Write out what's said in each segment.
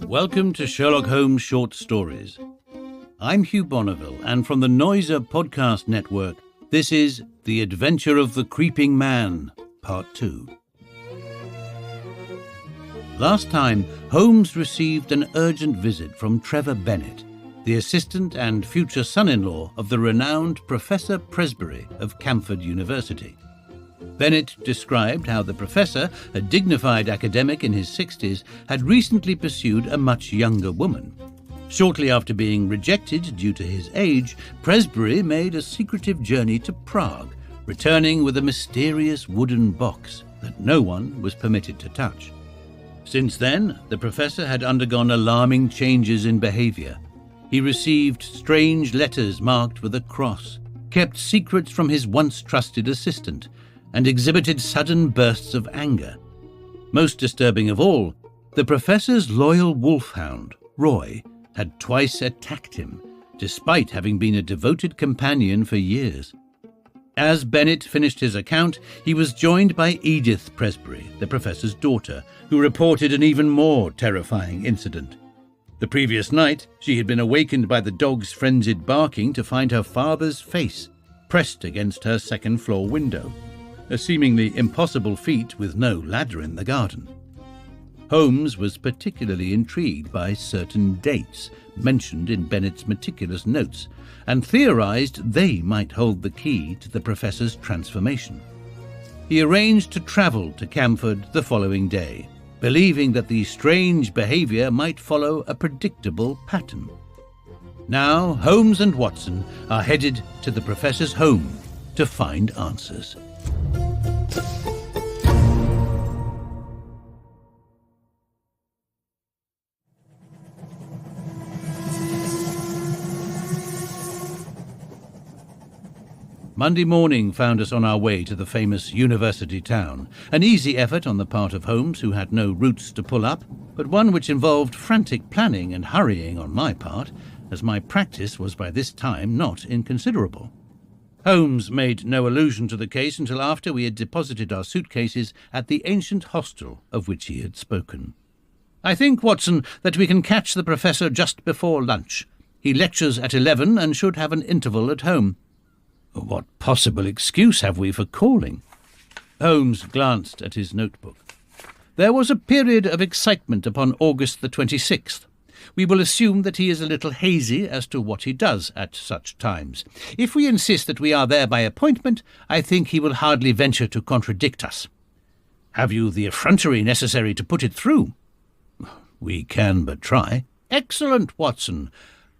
Welcome to Sherlock Holmes Short Stories. I'm Hugh Bonneville, and from the Noiser podcast network, this is The Adventure of the Creeping Man, Part 2. Last time, Holmes received an urgent visit from Trevor Bennett, the assistant and future son-in-law of the renowned Professor Presbury of Camford University. Bennett described how the professor, a dignified academic in his 60s, had recently pursued a much younger woman. Shortly after being rejected due to his age, Presbury made a secretive journey to Prague, returning with a mysterious wooden box that no one was permitted to touch. Since then, the professor had undergone alarming changes in behavior. He received strange letters marked with a cross, kept secrets from his once trusted assistant, and exhibited sudden bursts of anger. Most disturbing of all, the professor's loyal wolfhound, Roy, had twice attacked him, despite having been a devoted companion for years. As Bennett finished his account, he was joined by Edith Presbury, the professor's daughter, who reported an even more terrifying incident. The previous night, she had been awakened by the dog's frenzied barking to find her father's face pressed against her second-floor window, a seemingly impossible feat with no ladder in the garden. Holmes was particularly intrigued by certain dates mentioned in Bennett's meticulous notes, and theorized they might hold the key to the professor's transformation. He arranged to travel to Camford the following day, believing that the strange behavior might follow a predictable pattern. Now, Holmes and Watson are headed to the professor's home to find answers. Monday morning found us on our way to the famous university town, an easy effort on the part of Holmes, who had no routes to pull up, but one which involved frantic planning and hurrying on my part, as my practice was by this time not inconsiderable. Holmes made no allusion to the case until after we had deposited our suitcases at the ancient hostel of which he had spoken. "I think, Watson, that we can catch the professor just before lunch. He lectures at 11 and should have an interval at home." "What possible excuse have we for calling?" Holmes glanced at his notebook. "There was a period of excitement upon August the 26th. We will assume that he is a little hazy as to what he does at such times. If we insist that we are there by appointment, I think he will hardly venture to contradict us. Have you the effrontery necessary to put it through?" "We can but try." "Excellent, Watson.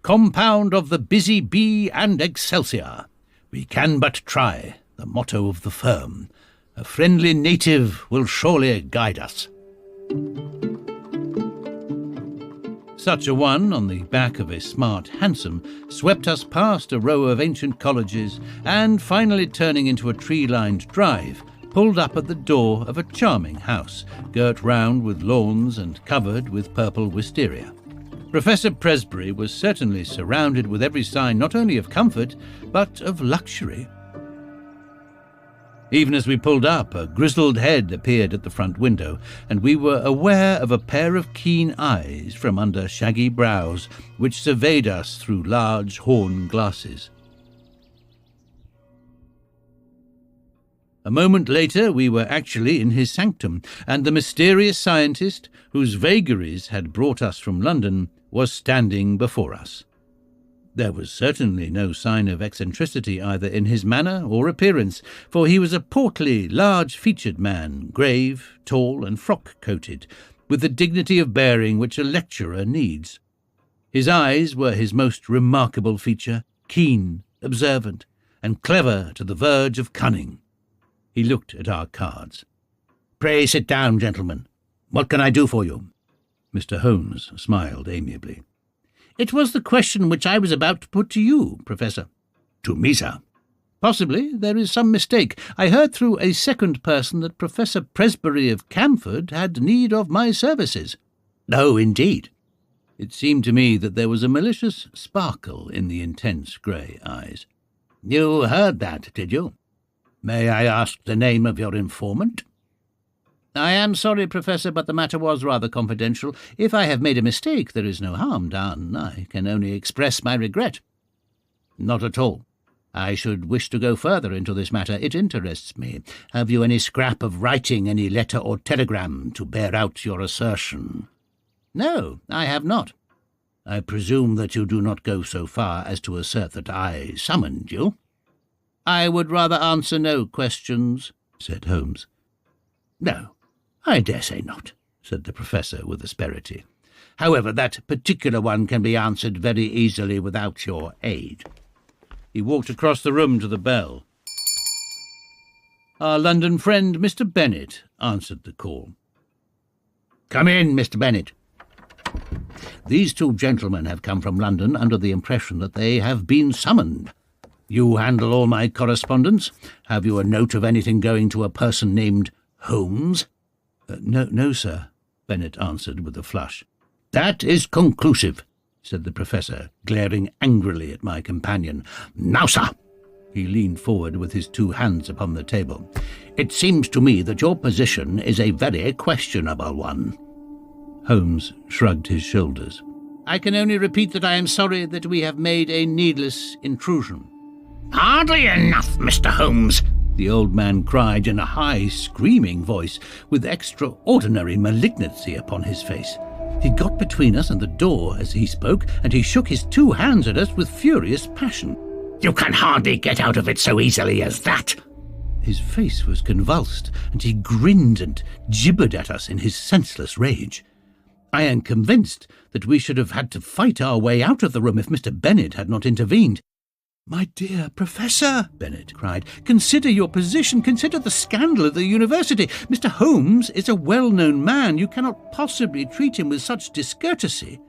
Compound of the busy bee and Excelsior. We can but try, the motto of the firm. A friendly native will surely guide us." Such a one, on the back of a smart hansom, swept us past a row of ancient colleges and, finally turning into a tree-lined drive, pulled up at the door of a charming house, girt round with lawns and covered with purple wisteria. Professor Presbury was certainly surrounded with every sign not only of comfort, but of luxury. Even as we pulled up, a grizzled head appeared at the front window, and we were aware of a pair of keen eyes from under shaggy brows, which surveyed us through large horn glasses. A moment later, we were actually in his sanctum, and the mysterious scientist, whose vagaries had brought us from London, was standing before us. There was certainly no sign of eccentricity either in his manner or appearance, for he was a portly, large-featured man, grave, tall, and frock-coated, with the dignity of bearing which a lecturer needs. His eyes were his most remarkable feature, keen, observant, and clever to the verge of cunning. He looked at our cards. "Pray sit down, gentlemen. What can I do for you?" Mr. Holmes smiled amiably. "It was the question which I was about to put to you, Professor." "To me, sir?" "Possibly there is some mistake. I heard through a second person that Professor Presbury of Camford had need of my services." "Oh, indeed." It seemed to me that there was a malicious sparkle in the intense grey eyes. "You heard that, did you? May I ask the name of your informant?" I am sorry, Professor, but the matter was rather confidential. If I have made a mistake, there is no harm done. I can only express my regret. Not at all. I should wish to go further into this matter. It interests me. Have you any scrap of writing, any letter or telegram to bear out your assertion? No, I have not. I presume that you do not go so far as to assert that I summoned you. I would rather answer no questions, said Holmes. No, I dare say not, said the Professor with asperity. However, that particular one can be answered very easily without your aid. He walked across the room to the bell. Our London friend, Mr. Bennet, answered the call. Come in, Mr. Bennet. These two gentlemen have come from London under the impression that they have been summoned. You handle all my correspondence. Have you a note of anything going to a person named Holmes? No, sir, Bennet answered with a flush. That is conclusive, said the Professor, glaring angrily at my companion. Now, sir, he leaned forward with his two hands upon the table. It seems to me that your position is a very questionable one. Holmes shrugged his shoulders. I can only repeat that I am sorry that we have made a needless intrusion. Hardly enough, Mr. Holmes, the old man cried in a high, screaming voice, with extraordinary malignancy upon his face. He got between us and the door as he spoke, and he shook his two hands at us with furious passion. You can hardly get out of it so easily as that. His face was convulsed, and he grinned and gibbered at us in his senseless rage. I am convinced that we should have had to fight our way out of the room if Mr. Bennet had not intervened. My dear Professor, Bennet cried, consider your position, consider the scandal at the university. Mr. Holmes is a well-known man. You cannot possibly treat him with such discourtesy.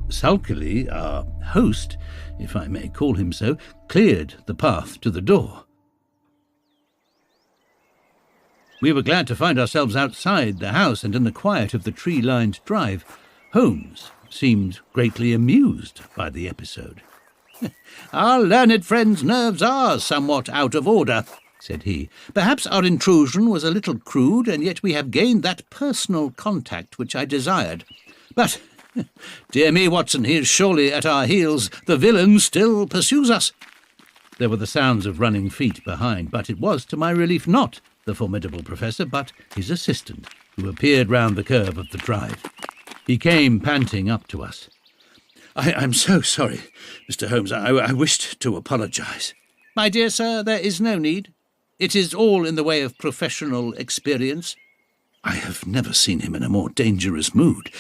Sulkily, our host, if I may call him so, cleared the path to the door. We were glad to find ourselves outside the house and in the quiet of the tree-lined drive. Holmes seemed greatly amused by the episode. Our learned friend's nerves are somewhat out of order, said he. Perhaps our intrusion was a little crude, and yet we have gained that personal contact which I desired. But, dear me, Watson, he is surely at our heels. The villain still pursues us. There were the sounds of running feet behind, but it was, to my relief, not the formidable Professor, but his assistant, who appeared round the curve of the drive. He came panting up to us. I'm so sorry, Mr. Holmes. I wished to apologise. My dear sir, there is no need. It is all in the way of professional experience. I have never seen him in a more dangerous mood,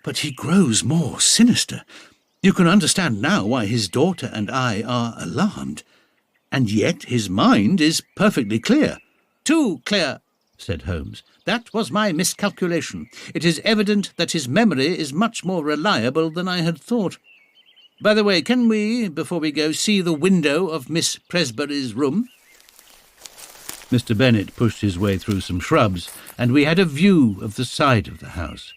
but he grows more sinister. You can understand now why his daughter and I are alarmed. And yet his mind is perfectly clear. Too clear, said Holmes. That was my miscalculation. It is evident that his memory is much more reliable than I had thought. By the way, can we, before we go, see the window of Miss Presbury's room? Mr. Bennet pushed his way through some shrubs, and we had a view of the side of the house.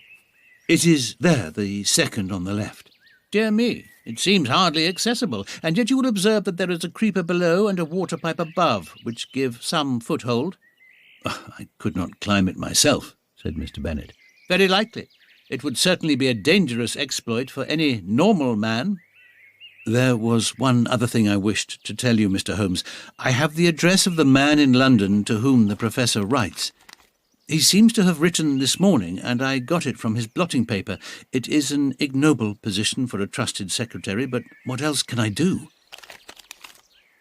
It is there, the second on the left. Dear me, it seems hardly accessible, and yet you will observe that there is a creeper below and a water pipe above, which give some foothold. I could not climb it myself, said Mr. Bennet. Very likely. It would certainly be a dangerous exploit for any normal man. There was one other thing I wished to tell you, Mr. Holmes. I have the address of the man in London to whom the Professor writes. He seems to have written this morning, and I got it from his blotting paper. It is an ignoble position for a trusted secretary, but what else can I do?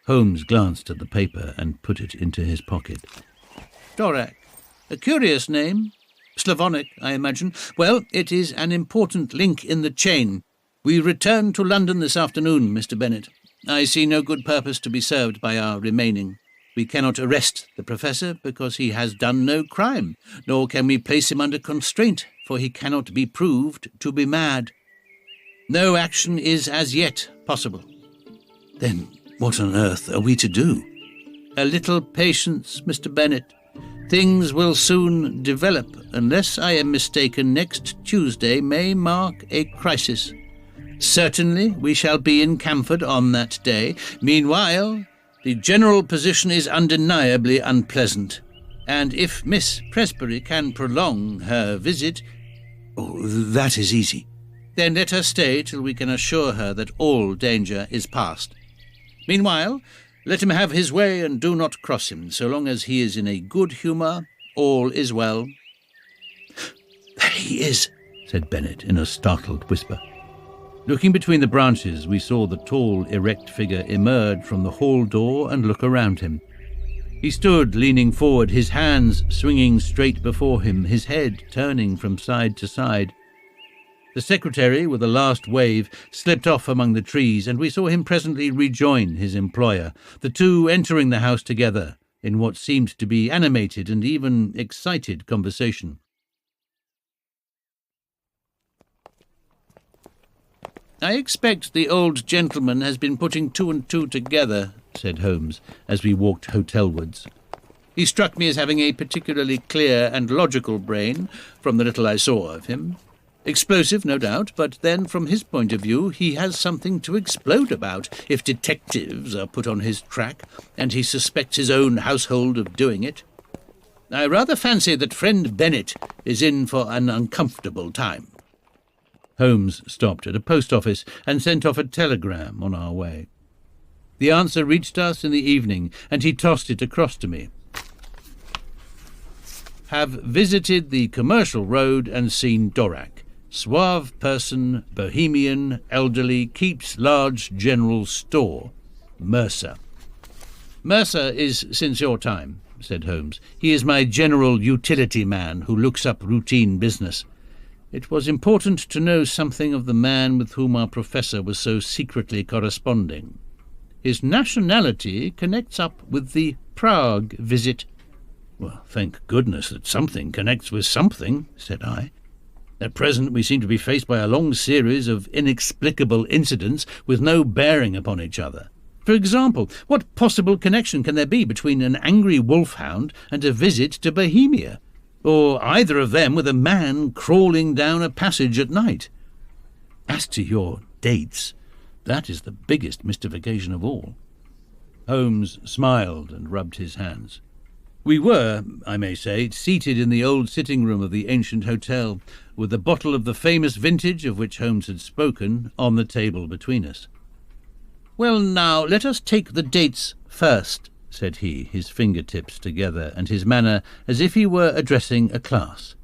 Holmes glanced at the paper and put it into his pocket. Dorak. A curious name. Slavonic, I imagine. Well, it is an important link in the chain. We return to London this afternoon, Mr. Bennet. I see no good purpose to be served by our remaining. We cannot arrest the Professor because he has done no crime, nor can we place him under constraint, for he cannot be proved to be mad. No action is as yet possible. Then what on earth are we to do? A little patience, Mr. Bennet. Things will soon develop. Unless I am mistaken, next Tuesday may mark a crisis. Certainly we shall be in Camford on that day. Meanwhile, the general position is undeniably unpleasant. And if Miss Presbury can prolong her visit—" "Oh, that is easy." "Then let her stay till we can assure her that all danger is past. Meanwhile, let him have his way and do not cross him. So long as he is in a good humour, all is well." "There he is," said Bennet in a startled whisper. Looking between the branches, we saw the tall, erect figure emerge from the hall door and look around him. He stood leaning forward, his hands swinging straight before him, his head turning from side to side. The secretary, with a last wave, slipped off among the trees, and we saw him presently rejoin his employer, the two entering the house together in what seemed to be animated and even excited conversation. "I expect the old gentleman has been putting two and two together," said Holmes, as we walked hotelwards. "He struck me as having a particularly clear and logical brain, from the little I saw of him. Explosive, no doubt, but then, from his point of view, he has something to explode about if detectives are put on his track, and he suspects his own household of doing it. I rather fancy that friend Bennet is in for an uncomfortable time." Holmes stopped at a post office and sent off a telegram on our way. The answer reached us in the evening, and he tossed it across to me. "Have visited the Commercial Road and seen Dorak. Suave person, bohemian, elderly, keeps large general store. Mercer." "Mercer is since your time," said Holmes. "He is my general utility man who looks up routine business. It was important to know something of the man with whom our professor was so secretly corresponding. His nationality connects up with the Prague visit." "Well, thank goodness that something connects with something," said I. "At present we seem to be faced by a long series of inexplicable incidents with no bearing upon each other. For example, what possible connection can there be between an angry wolfhound and a visit to Bohemia, or either of them with a man crawling down a passage at night? As to your dates, that is the biggest mystification of all." Holmes smiled and rubbed his hands. We were, I may say, seated in the old sitting-room of the ancient hotel, with a bottle of the famous vintage of which Holmes had spoken on the table between us. "Well, now, let us take the dates first," said he, his fingertips together, and his manner as if he were addressing a class.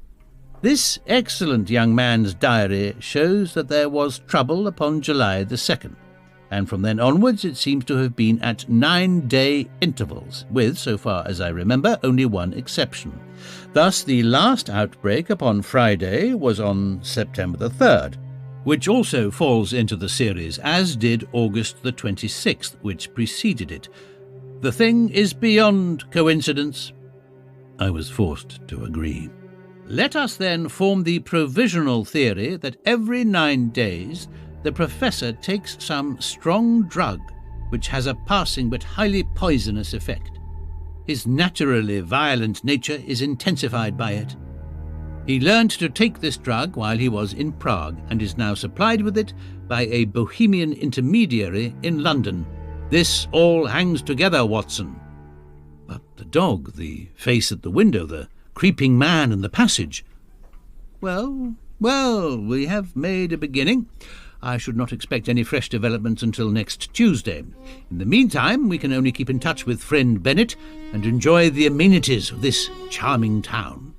"This excellent young man's diary shows that there was trouble upon July the 2nd. And from then onwards it seems to have been at 9-day intervals, with, so far as I remember, only one exception. Thus the last outbreak upon Friday was on September the 3rd, which also falls into the series, as did August the 26th, which preceded it. The thing is beyond coincidence." I was forced to agree. "Let us then form the provisional theory that every 9 days the professor takes some strong drug which has a passing but highly poisonous effect. His naturally violent nature is intensified by it. He learned to take this drug while he was in Prague, and is now supplied with it by a Bohemian intermediary in London. This all hangs together, Watson." "But the dog, the face at the window, the creeping man in the passage—" Well, we have made a beginning. I should not expect any fresh developments until next Tuesday. In the meantime, we can only keep in touch with friend Bennet and enjoy the amenities of this charming town."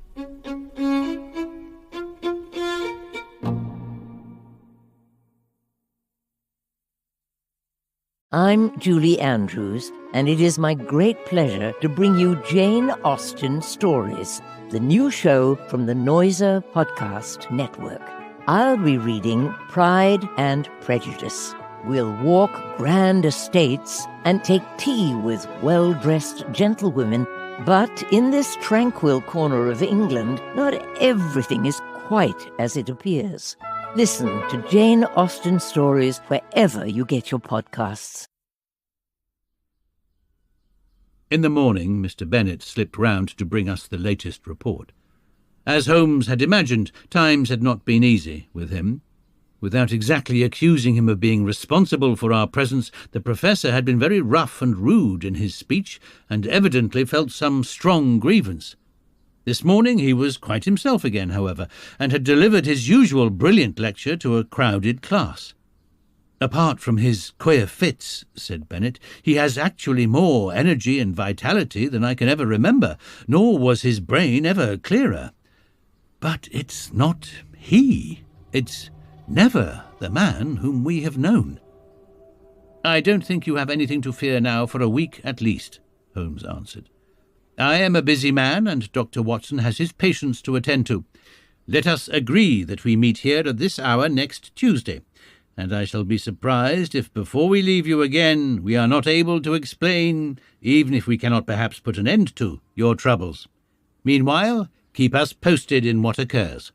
I'm Julie Andrews, and it is my great pleasure to bring you Jane Austen Stories, the new show from the Noiser Podcast Network. I'll be reading Pride and Prejudice. We'll walk grand estates and take tea with well-dressed gentlewomen. But in this tranquil corner of England, not everything is quite as it appears. Listen to Jane Austen Stories wherever you get your podcasts. In the morning, Mr. Bennet slipped round to bring us the latest report. As Holmes had imagined, times had not been easy with him. Without exactly accusing him of being responsible for our presence, the Professor had been very rough and rude in his speech, and evidently felt some strong grievance. This morning he was quite himself again, however, and had delivered his usual brilliant lecture to a crowded class. "Apart from his queer fits," said Bennet, "he has actually more energy and vitality than I can ever remember, nor was his brain ever clearer. But it's not he. It's never the man whom we have known." "I don't think you have anything to fear now for a week at least," Holmes answered. "I am a busy man, and Dr. Watson has his patients to attend to. Let us agree that we meet here at this hour next Tuesday, and I shall be surprised if before we leave you again we are not able to explain, even if we cannot perhaps put an end to, your troubles. Meanwhile, keep us posted in what occurs."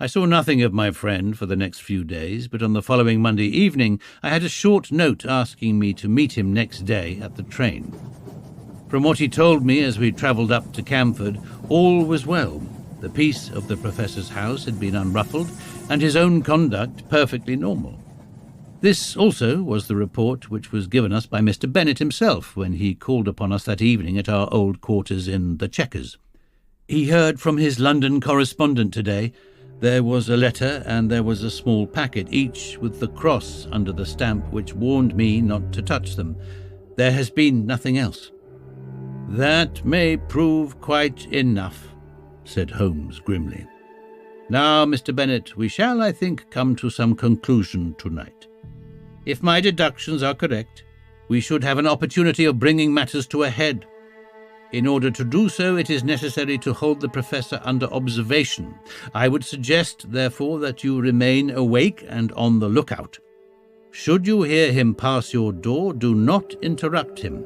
I saw nothing of my friend for the next few days, but on the following Monday evening I had a short note asking me to meet him next day at the train. From what he told me as we travelled up to Camford, all was well. The peace of the Professor's house had been unruffled, and his own conduct perfectly normal. This also was the report which was given us by Mr. Bennet himself when he called upon us that evening at our old quarters in the Chequers. He heard from his London correspondent today. There was a letter and there was a small packet, each with the cross under the stamp which warned me not to touch them. There has been nothing else. "That may prove quite enough," said Holmes grimly. "Now, Mr. Bennet, we shall, I think, come to some conclusion tonight. If my deductions are correct, we should have an opportunity of bringing matters to a head. In order to do so, it is necessary to hold the Professor under observation. I would suggest, therefore, that you remain awake and on the lookout. Should you hear him pass your door, do not interrupt him,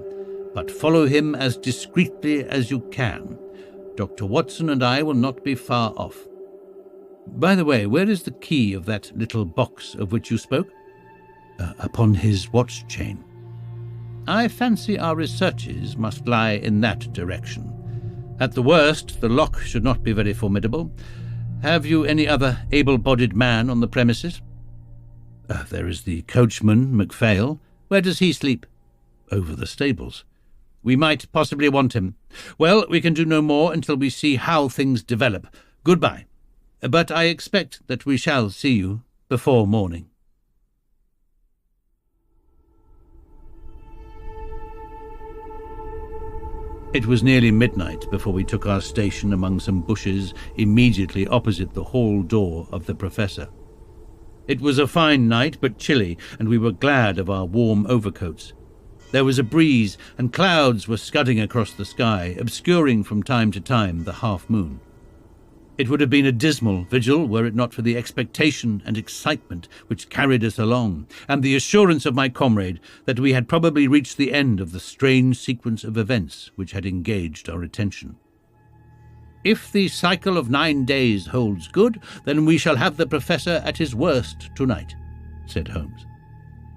but follow him as discreetly as you can. Dr. Watson and I will not be far off. By the way, where is the key of that little box of which you spoke?" Upon his watch chain." "I fancy our researches must lie in that direction. At the worst, the lock should not be very formidable. Have you any other able-bodied man on the premises?" There is the coachman, MacPhail." "Where does he sleep?" "Over the stables." "We might possibly want him. Well, we can do no more until we see how things develop. Goodbye. But I expect that we shall see you before morning." It was nearly midnight before we took our station among some bushes immediately opposite the hall door of the Professor. It was a fine night, but chilly, and we were glad of our warm overcoats. There was a breeze, and clouds were scudding across the sky, obscuring from time to time the half-moon. It would have been a dismal vigil were it not for the expectation and excitement which carried us along, and the assurance of my comrade that we had probably reached the end of the strange sequence of events which had engaged our attention. "If the cycle of 9 days holds good, then we shall have the Professor at his worst tonight," said Holmes.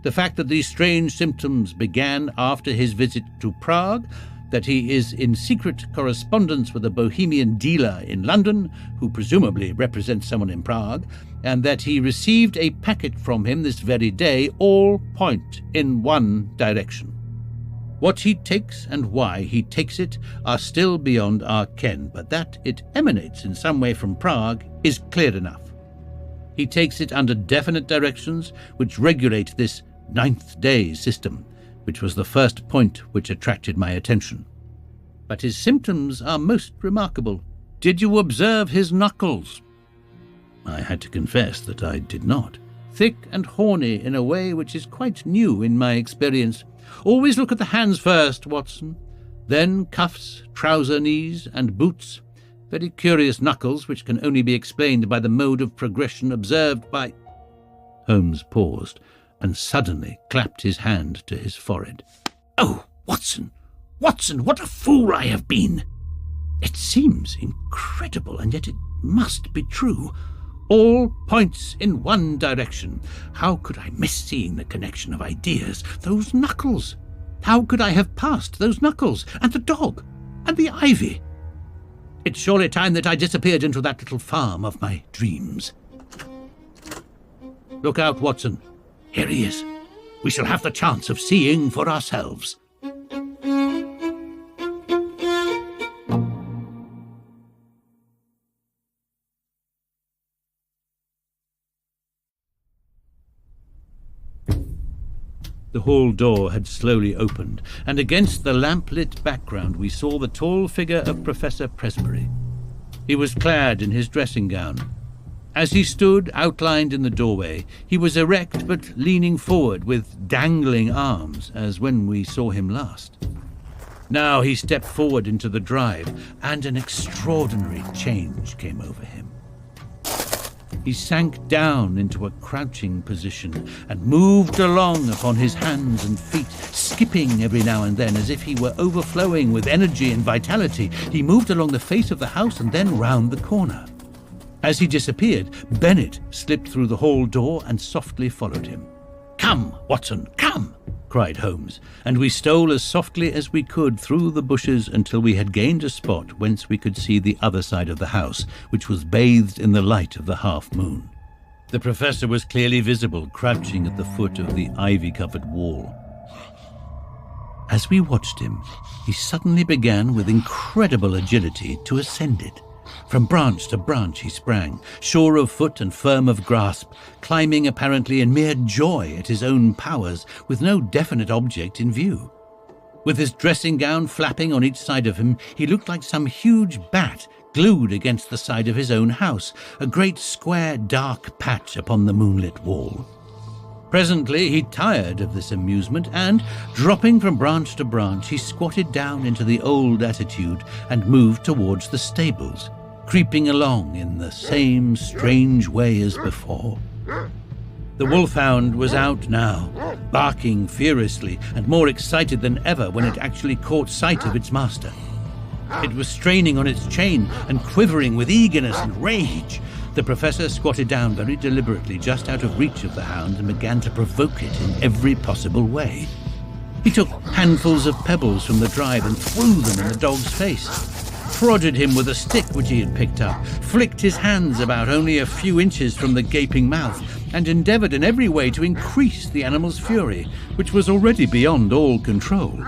"The fact that these strange symptoms began after his visit to Prague, that he is in secret correspondence with a Bohemian dealer in London, who presumably represents someone in Prague, and that he received a packet from him this very day, all point in one direction. What he takes and why he takes it are still beyond our ken, but that it emanates in some way from Prague is clear enough. He takes it under definite directions which regulate this 9th day system, which was the first point which attracted my attention. But his symptoms are most remarkable. Did you observe his knuckles?" I had to confess that I did not. "Thick and horny in a way which is quite new in my experience. Always look at the hands first, Watson. Then cuffs, trouser knees, and boots. Very curious knuckles which can only be explained by the mode of progression observed by—" Holmes paused and suddenly clapped his hand to his forehead. "Oh, Watson! Watson, what a fool I have been! It seems incredible, and yet it must be true. All points in one direction. How could I miss seeing the connection of ideas? Those knuckles! How could I have passed those knuckles? And the dog! And the ivy!" It's surely time that I disappeared into that little farm of my dreams. Look out, Watson. Here he is. We shall have the chance of seeing for ourselves. The hall door had slowly opened, and against the lamp-lit background we saw the tall figure of Professor Presbury. He was clad in his dressing gown. As he stood outlined in the doorway, he was erect but leaning forward with dangling arms, as when we saw him last. Now he stepped forward into the drive, and an extraordinary change came over him. He sank down into a crouching position and moved along upon his hands and feet, skipping every now and then as if he were overflowing with energy and vitality. He moved along the face of the house and then round the corner. As he disappeared, Bennett slipped through the hall door and softly followed him. "Come, Watson, come!" cried Holmes, and we stole as softly as we could through the bushes until we had gained a spot whence we could see the other side of the house, which was bathed in the light of the half-moon. The professor was clearly visible, crouching at the foot of the ivy-covered wall. As we watched him, he suddenly began with incredible agility to ascend it. From branch to branch he sprang, sure of foot and firm of grasp, climbing apparently in mere joy at his own powers, with no definite object in view. With his dressing gown flapping on each side of him, he looked like some huge bat glued against the side of his own house, a great square dark patch upon the moonlit wall. Presently he tired of this amusement and, dropping from branch to branch, he squatted down into the old attitude and moved towards the stables, creeping along in the same strange way as before. The wolfhound was out now, barking furiously and more excited than ever when it actually caught sight of its master. It was straining on its chain and quivering with eagerness and rage. The professor squatted down very deliberately just out of reach of the hound and began to provoke it in every possible way. He took handfuls of pebbles from the drive and threw them in the dog's face, prodded him with a stick which he had picked up, flicked his hands about only a few inches from the gaping mouth, and endeavoured in every way to increase the animal's fury, which was already beyond all control.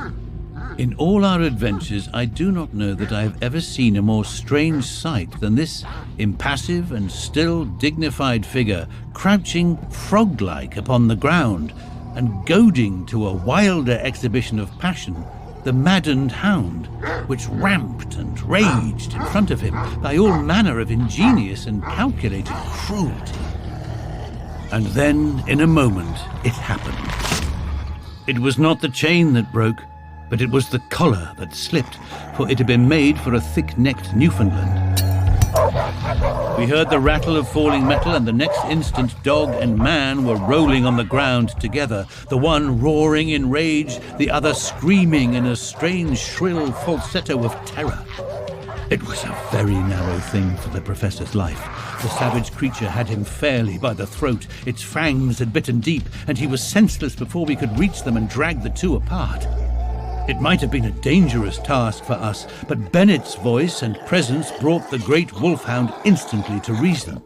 In all our adventures, I do not know that I have ever seen a more strange sight than this impassive and still dignified figure crouching frog-like upon the ground and goading to a wilder exhibition of passion the maddened hound, which ramped and raged in front of him by all manner of ingenious and calculated cruelty. And then, in a moment, it happened. It was not the chain that broke, but it was the collar that slipped, for it had been made for a thick-necked Newfoundland. We heard the rattle of falling metal, and the next instant dog and man were rolling on the ground together, the one roaring in rage, the other screaming in a strange shrill falsetto of terror. It was a very narrow thing for the professor's life. The savage creature had him fairly by the throat. Its fangs had bitten deep, and he was senseless before we could reach them and drag the two apart. It might have been a dangerous task for us, but Bennett's voice and presence brought the great wolfhound instantly to reason.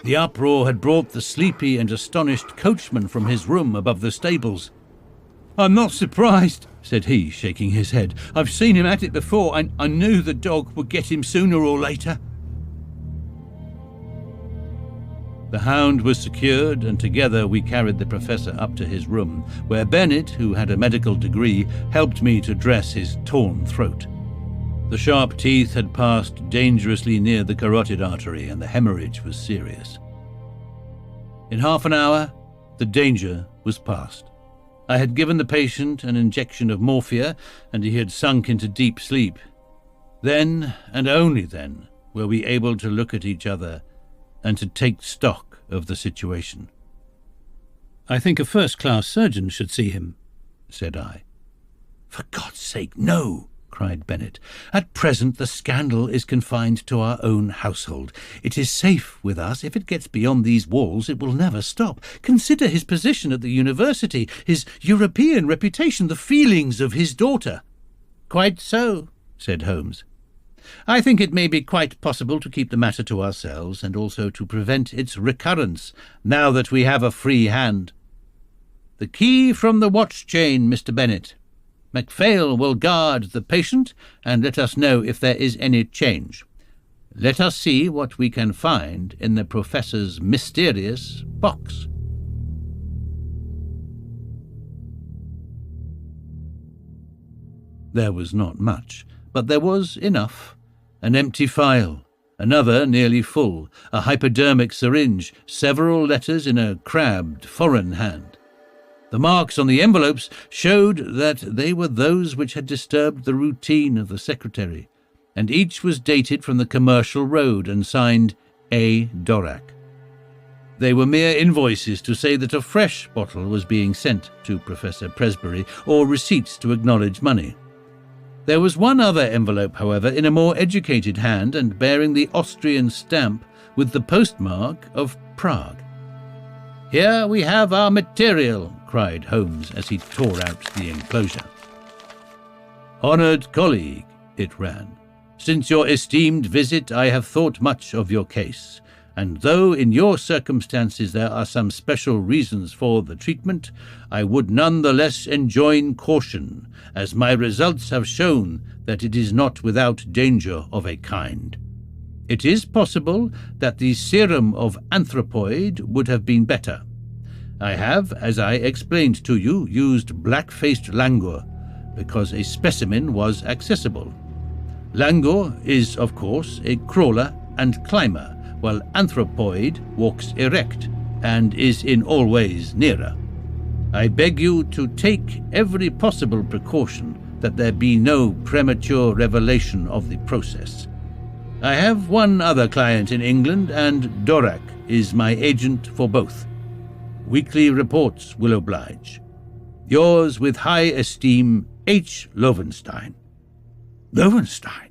The uproar had brought the sleepy and astonished coachman from his room above the stables. "I'm not surprised," said he, shaking his head. "I've seen him at it before, and I knew the dog would get him sooner or later." The hound was secured, and together we carried the professor up to his room, where Bennett, who had a medical degree, helped me to dress his torn throat. The sharp teeth had passed dangerously near the carotid artery, and the hemorrhage was serious. In half an hour, the danger was past. I had given the patient an injection of morphia, and he had sunk into deep sleep. Then, and only then, were we able to look at each other and to take stock of the situation. "I think a first-class surgeon should see him," said I. "For God's sake, no!" cried Bennett. "At present the scandal is confined to our own household. It is safe with us. If it gets beyond these walls, it will never stop. Consider his position at the university, his European reputation, the feelings of his daughter." "Quite so," said Holmes. I think it may be quite possible to keep the matter to ourselves and also to prevent its recurrence, now that we have a free hand. The key from the watch chain, Mr. Bennet. MacPhail will guard the patient and let us know if there is any change. Let us see what we can find in the Professor's mysterious box. There was not much, but there was enough. An empty phial, another nearly full, a hypodermic syringe, several letters in a crabbed foreign hand. The marks on the envelopes showed that they were those which had disturbed the routine of the secretary, and each was dated from the Commercial Road and signed A. Dorak. They were mere invoices to say that a fresh bottle was being sent to Professor Presbury, or receipts to acknowledge money. There was one other envelope, however, in a more educated hand and bearing the Austrian stamp with the postmark of Prague. "Here we have our material," cried Holmes as he tore out the enclosure. "Honoured colleague," it ran, "since your esteemed visit I have thought much of your case, and though in your circumstances there are some special reasons for the treatment, I would none the less enjoin caution, as my results have shown that it is not without danger of a kind. It is possible that the serum of anthropoid would have been better. I have, as I explained to you, used black-faced langur, because a specimen was accessible. Langur is, of course, a crawler and climber, while anthropoid walks erect and is in all ways nearer. I beg you to take every possible precaution that there be no premature revelation of the process. I have one other client in England, and Dorak is my agent for both. Weekly reports will oblige. Yours with high esteem, H. Lowenstein." Lowenstein?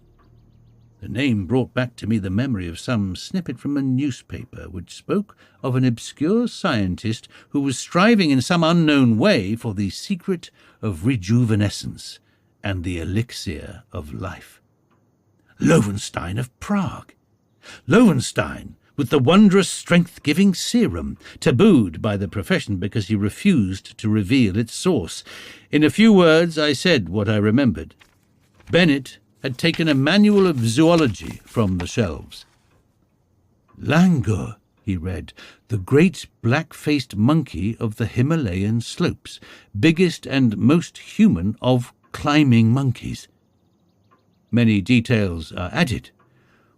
The name brought back to me the memory of some snippet from a newspaper which spoke of an obscure scientist who was striving in some unknown way for the secret of rejuvenescence and the elixir of life. Lowenstein of Prague. Lowenstein, with the wondrous strength-giving serum, tabooed by the profession because he refused to reveal its source. In a few words I said what I remembered. Bennet had taken a manual of zoology from the shelves. "Langur," he read, "the great black-faced monkey of the Himalayan slopes, biggest and most human of climbing monkeys." Many details are added.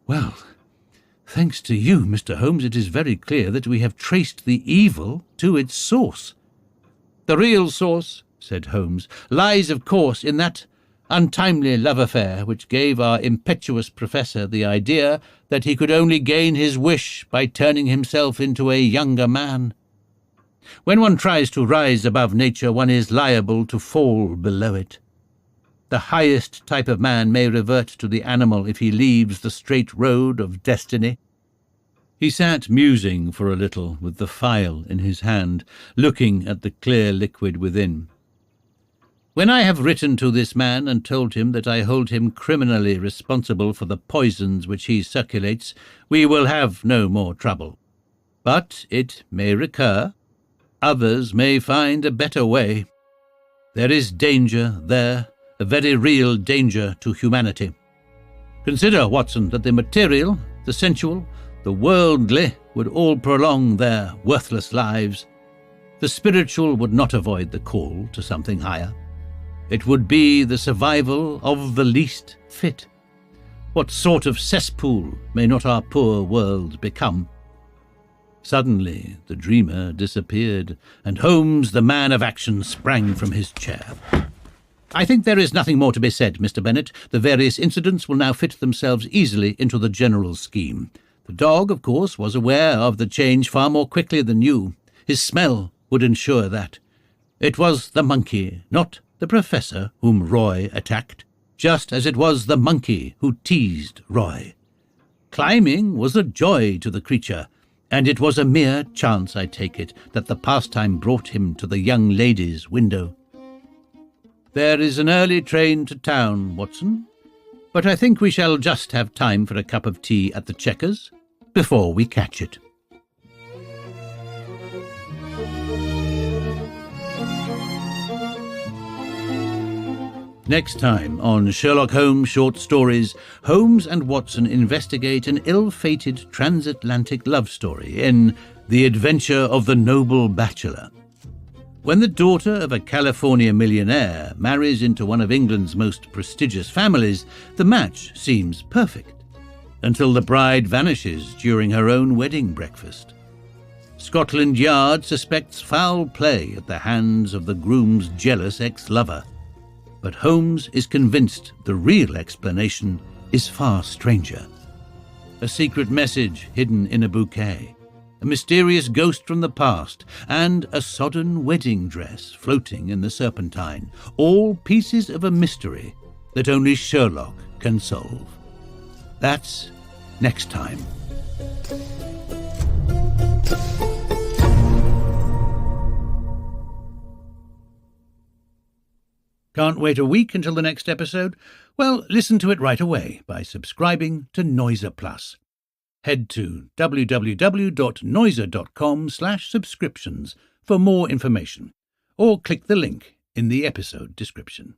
Well, thanks to you, Mr. Holmes, it is very clear that we have traced the evil to its source. "The real source," said Holmes, "lies, of course, in that untimely love affair which gave our impetuous professor the idea that he could only gain his wish by turning himself into a younger man. When one tries to rise above nature, one is liable to fall below it. The highest type of man may revert to the animal if he leaves the straight road of destiny." He sat musing for a little with the phial in his hand, looking at the clear liquid within. "When I have written to this man and told him that I hold him criminally responsible for the poisons which he circulates, we will have no more trouble. But it may recur. Others may find a better way. There is danger there, a very real danger to humanity. Consider, Watson, that the material, the sensual, the worldly would all prolong their worthless lives. The spiritual would not avoid the call to something higher. It would be the survival of the least fit. What sort of cesspool may not our poor world become?" Suddenly the dreamer disappeared, and Holmes, the man of action, sprang from his chair. "I think there is nothing more to be said, Mr. Bennet. The various incidents will now fit themselves easily into the general scheme. The dog, of course, was aware of the change far more quickly than you. His smell would ensure that. It was the monkey, not the professor, whom Roy attacked, just as it was the monkey who teased Roy. Climbing was a joy to the creature, and it was a mere chance, I take it, that the pastime brought him to the young lady's window. There is an early train to town, Watson. But I think we shall just have time for a cup of tea at the Chequers before we catch it. Next time on Sherlock Holmes Short Stories, Holmes and Watson investigate an ill-fated transatlantic love story in The Adventure of the Noble Bachelor. When the daughter of a California millionaire marries into one of England's most prestigious families, the match seems perfect, until the bride vanishes during her own wedding breakfast. Scotland Yard suspects foul play at the hands of the groom's jealous ex-lover, but Holmes is convinced the real explanation is far stranger. A secret message hidden in a bouquet, a mysterious ghost from the past, and a sodden wedding dress floating in the Serpentine, all pieces of a mystery that only Sherlock can solve. That's next time. Can't wait a week until the next episode? Well, listen to it right away by subscribing to Noiser Plus. Head to www.noiser.com/subscriptions for more information, or click the link in the episode description.